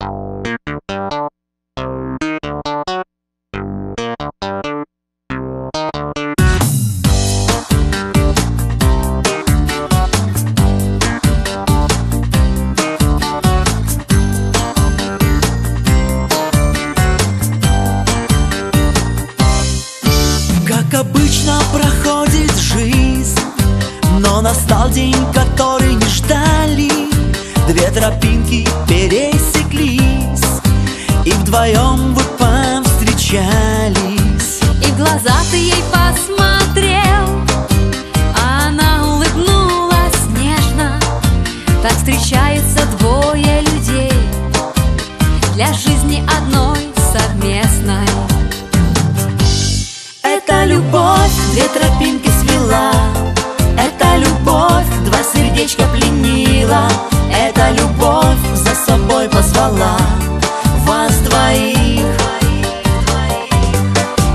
Как обычно проходит жизнь, но настал день, который не ждали. Две тропинки пересеклись, и вдвоем вы повстречались. И в глаза ты ей посмотрел, а она улыбнулась нежно. Так встречаются двое людей для жизни одной совместной. Это любовь две тропинки свела, это любовь два сердечка пленила, это любовь за собой позвала вас двоих.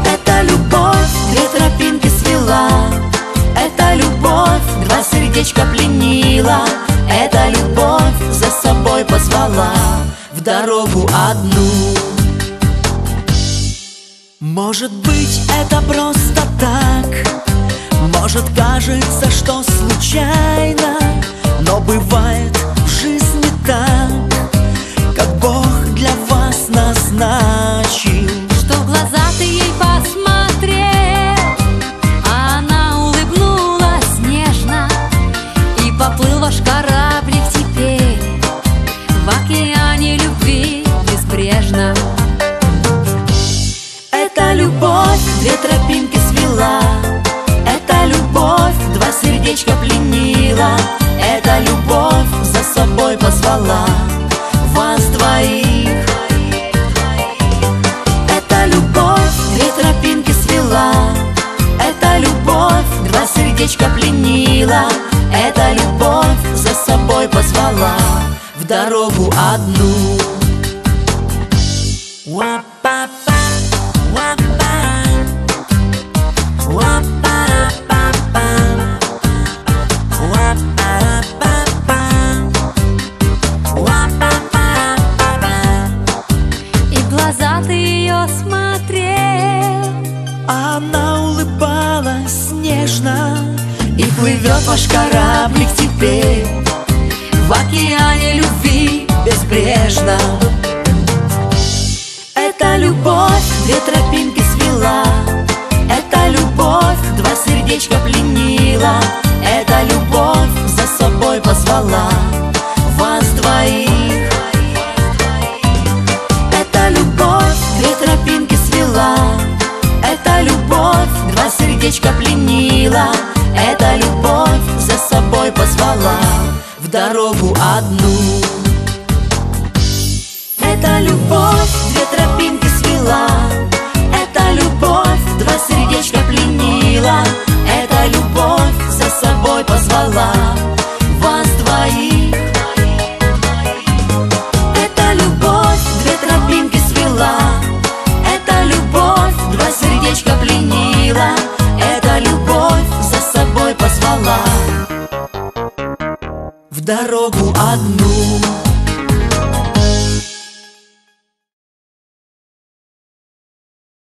Это любовь две тропинки свела, это любовь два сердечка пленила, это любовь за собой позвала в дорогу одну. Может быть, это просто так, может, кажется, что случайно, но бывает в жизни так, как Бог для вас назначил. Что в глаза ты ей посмотрел, а она улыбнулась нежно, и поплыл ваш кораблик теперь в океане любви безбрежном. Это любовь две тропинки свела, это любовь два сердечка пленила, это любовь за собой позвала вас двоих. Это любовь две тропинки свела, это любовь два сердечка пленила, это любовь за собой позвала в дорогу одну. И в глаза ты ее смотрел, Она улыбалась нежно, и плывет ваш кораблик теперь в океане любви безбрежно. Это любовь две тропинки свела, это любовь два сердечка пленила, это любовь за собой позвала вас двоих. Это любовь две тропинки свела, это любовь два сердечка пленила, это любовь за собой позвала в дорогу одну. Это любовь две тропинки свела, это любовь два сердечка пленила, это любовь за собой позвала вас двоих. Это любовь две тропинки свела, это любовь два сердечка пленила, это любовь за собой позвала в дорогу одну.